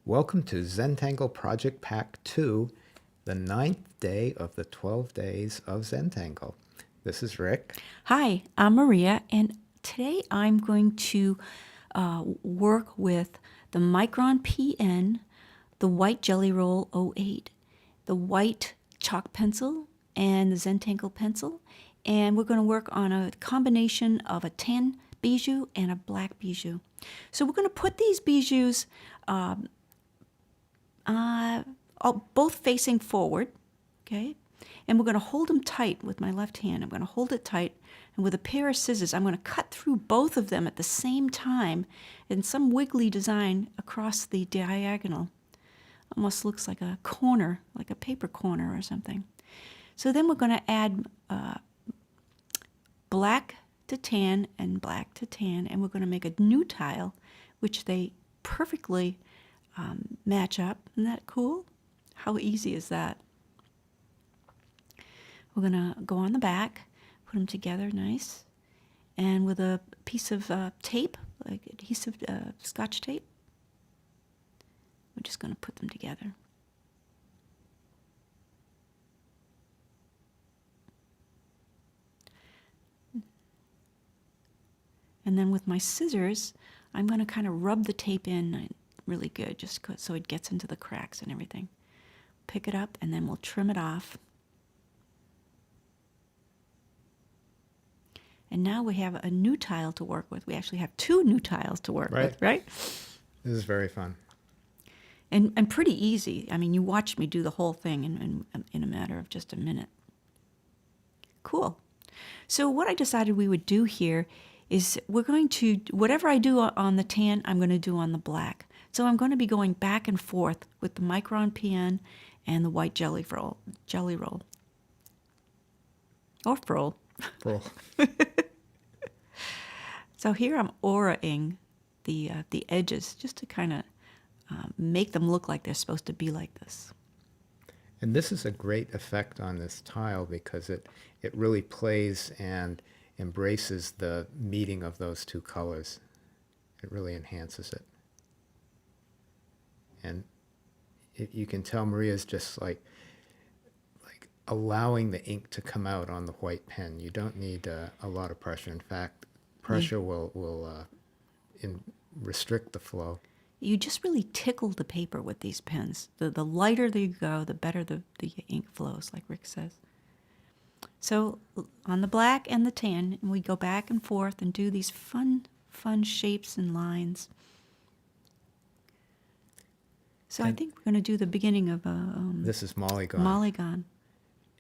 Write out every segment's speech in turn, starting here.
Welcome to Zentangle Project Pack 2, the 9th day of the 12 days of Zentangle. This is Rick. Hi, I'm Maria, and today I'm going to work with the Micron PN, the white Jelly Roll '08, the white chalk pencil, and the Zentangle pencil. And we're going to work on a combination of a tan bijou and a black bijou. So we're going to put these bijoux both facing forward, okay? And we're going to hold them tight with my left hand. I'm going to hold it tight, and with a pair of scissors, I'm going to cut through both of them at the same time in some wiggly design across the diagonal. Almost looks like a corner, like a paper corner or something. So then we're going to add black to tan and black to tan, and we're going to make a new tile, which they perfectly match up. Isn't that cool? How easy is that? We're going to go on the back, put them together nice, and with a piece of tape, like adhesive scotch tape, we're just going to put them together. And then with my scissors, I'm going to kind of rub the tape in really good, just so it gets into the cracks and everything. Pick it up, and then we'll trim it off. And now we have a new tile to work with. We actually have two new tiles to work with, right? This is very fun. And pretty easy. I mean, you watched me do the whole thing in a matter of just a minute. Cool. So what I decided we would do here is we're going to, whatever I do on the tan, I'm going to do on the black. So I'm going to be going back and forth with the Micron PN and the white jelly roll. Or froll. Cool. So here I'm auraing the edges just to kind of make them look like they're supposed to be like this. And this is a great effect on this tile because it really plays and embraces the meeting of those two colors. It really enhances it. And you can tell Maria's just like allowing the ink to come out on the white pen. You don't need a lot of pressure. In fact, pressure will restrict the flow. You just really tickle the paper with these pens. The lighter you go, the better the ink flows, like Rick says. So on the black and the tan, we go back and forth and do these fun shapes and lines. So I think we're going to do the beginning of this is Mollygon. Mollygon.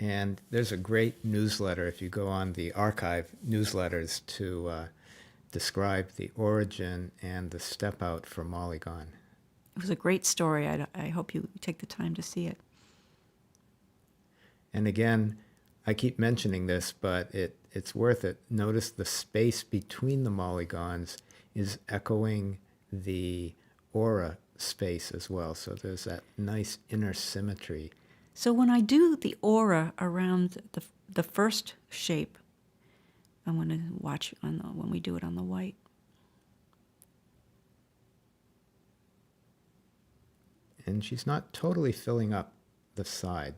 And there's a great newsletter, if you go on the archive newsletters, to describe the origin and the step out for Mollygon. It was a great story. I hope you take the time to see it. And again, I keep mentioning this, but it's worth it. Notice the space between the Mollygons is echoing the aura space as well. So there's that nice inner symmetry. So when I do the aura around the first shape, I'm going to watch when we do it on the white. And she's not totally filling up the side.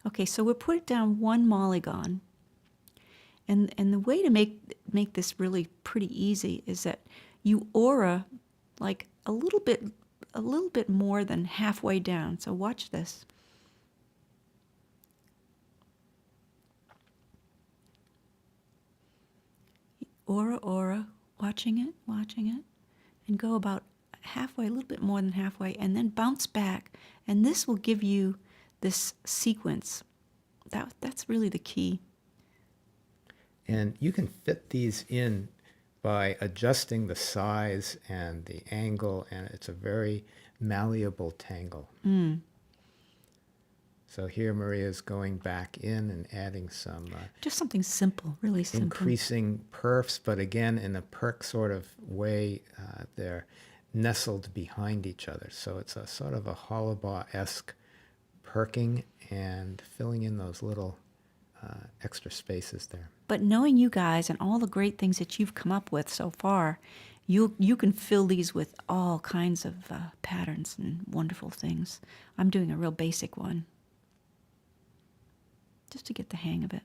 Okay, so we'll put down one Mollygon. And the way to make this really pretty easy is that you aura like a little bit more than halfway down. So watch this. Aura, watching it, and go about halfway, a little bit more than halfway, and then bounce back. And this will give you this sequence. That's really the key. And you can fit these in by adjusting the size and the angle, and it's a very malleable tangle. So here Maria's going back in and adding some... just something simple, really simple. Increasing perfs, but again, in a perk sort of way, they're nestled behind each other. So it's a sort of a Hollabaugh-esque perking and filling in those little extra spaces there. But knowing you guys and all the great things that you've come up with so far, You can fill these with all kinds of patterns and wonderful things. I'm doing a real basic one just to get the hang of it.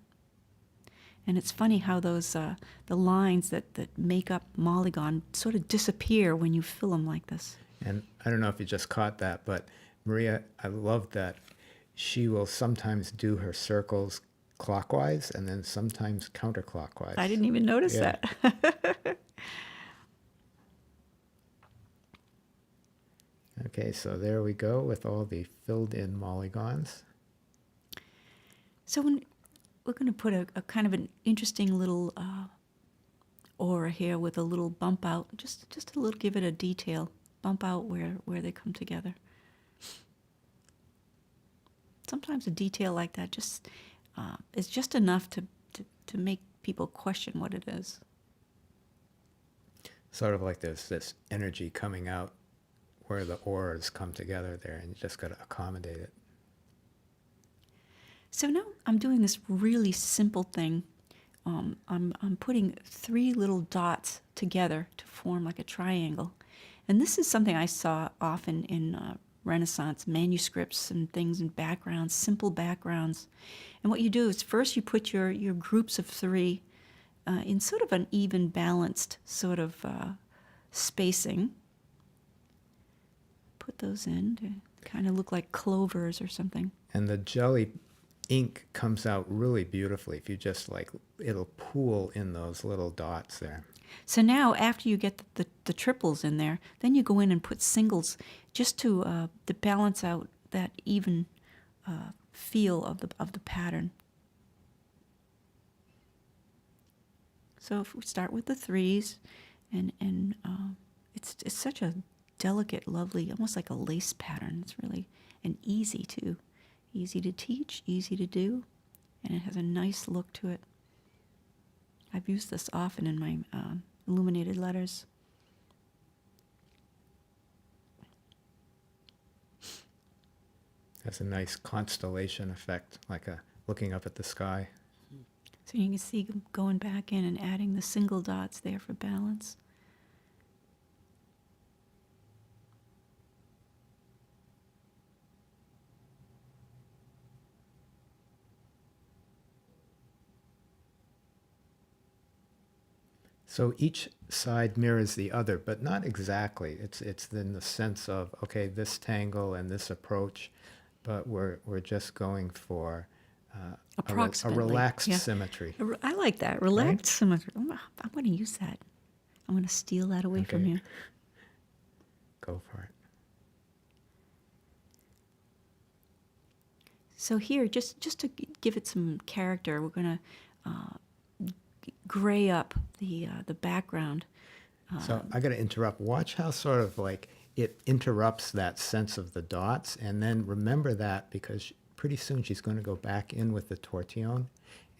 And it's funny how those the lines that make up Mollygon sort of disappear when you fill them like this. And I don't know if you just caught that, but Maria, I love that she will sometimes do her circles clockwise and then sometimes counterclockwise. I didn't even notice Yeah. that. Okay, so there we go with all the filled in Mollygons. So when we're going to put a kind of an interesting little aura here with a little bump out, just a little, give it a detail, bump out where they come together. Sometimes a detail like that just is just enough to make people question what it is. Sort of like there's this energy coming out where the auras come together there, and you just got to accommodate it. So now I'm doing this really simple thing. I'm putting 3 little dots together to form like a triangle. And this is something I saw often in Renaissance manuscripts and things and backgrounds, simple backgrounds. And what you do is first you put your groups of 3 in sort of an even balanced sort of spacing. Put those in to kind of look like clovers or something. And the jelly ink comes out really beautifully if you just like, it'll pool in those little dots there. So now after you get the triples in there, then you go in and put singles just to balance out that even feel of the pattern. So if we start with the 3s, and it's such a delicate, lovely, almost like a lace pattern. It's really, and easy too. Easy to teach, easy to do, and it has a nice look to it. I've used this often in my illuminated letters. Has a nice constellation effect, like a looking up at the sky. So you can see going back in and adding the single dots there for balance. So each side mirrors the other, but not exactly. It's in the sense of, okay, this tangle and this approach, but we're just going for a Approximately, relaxed yeah. symmetry. I like that. Relaxed Right? symmetry. I'm going to use that. I'm going to steal that away from Okay. you. Go for it. So here, just to give it some character, we're going to gray up the background. So I got to interrupt. Watch how sort of like it interrupts that sense of the dots, and then remember that because pretty soon she's going to go back in with the tortillon,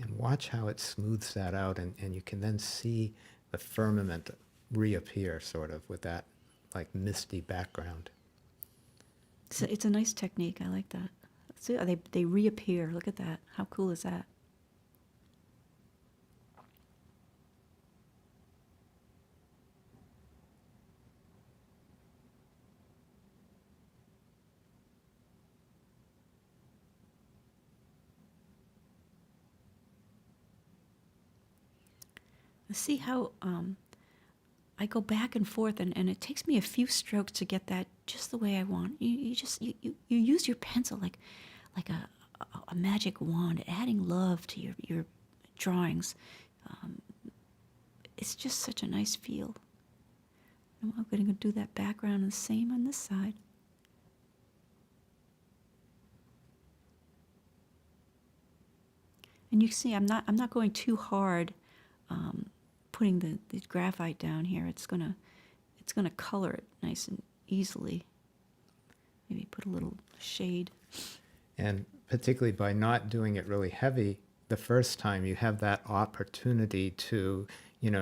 and watch how it smooths that out, and you can then see the firmament reappear sort of with that like misty background. So it's a nice technique. I like that. See, they reappear. Look at that. How cool is that? See how I go back and forth, and it takes me a few strokes to get that just the way I want. You use your pencil like a magic wand, adding love to your drawings. It's just such a nice feel. And I'm going to do that background the same on this side. And you see, I'm not going too hard. Putting the graphite down here, it's gonna color it nice and easily. Maybe put a little shade. And particularly by not doing it really heavy the first time, you have that opportunity to,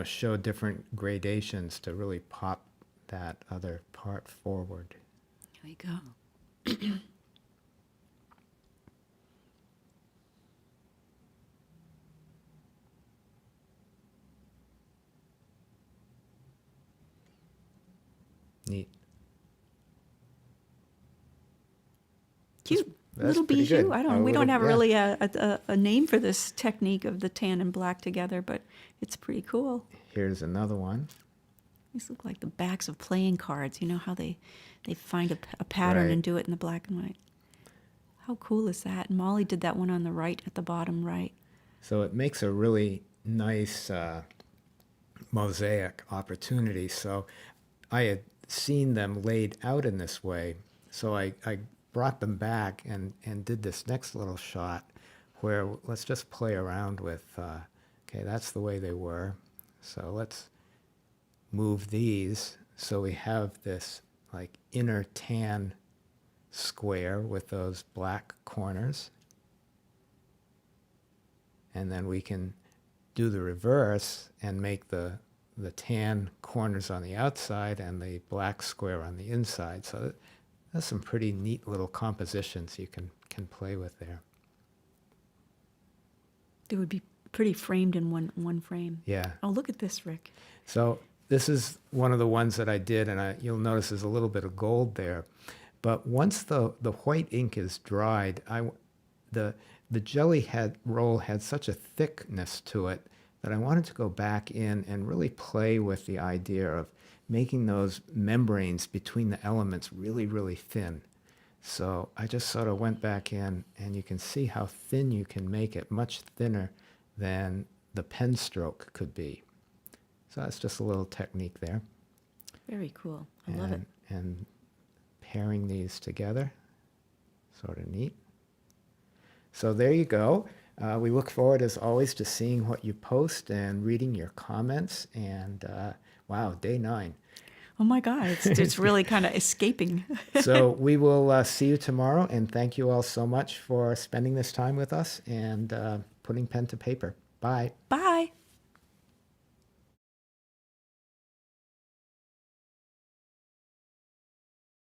show different gradations to really pop that other part forward. Here we go. Neat. Cute. That's Little pretty bijou. good. I A don't. We little- don't have yeah. really a name for this technique of the tan and black together, but it's pretty cool. Here's another one. These look like the backs of playing cards. You know how they find a pattern Right. and do it in the black and white. How cool is that? And Molly did that one on the right at the bottom right. So it makes a really nice mosaic opportunity. So I had seen them laid out in this way. So I brought them back and did this next little shot where let's just play around with, okay, that's the way they were. So let's move these so we have this like inner tan square with those black corners. And then we can do the reverse and make the tan corners on the outside and the black square on the inside. So there's some pretty neat little compositions you can play with there. They would be pretty framed in one frame. Yeah. Oh, look at this, Rick. So this is one of the ones that I did, and you'll notice there's a little bit of gold there. But once the white ink is dried, the jelly roll had such a thickness to it that I wanted to go back in and really play with the idea of making those membranes between the elements really, really thin. So I just sort of went back in, and you can see how thin you can make it, much thinner than the pen stroke could be. So that's just a little technique there. Very cool. I love it. And pairing these together, sort of neat. So there you go. We look forward, as always, to seeing what you post and reading your comments. And wow, day 9. Oh my God, it's really kind of escaping. So we will see you tomorrow, and thank you all so much for spending this time with us and putting pen to paper. Bye. Bye.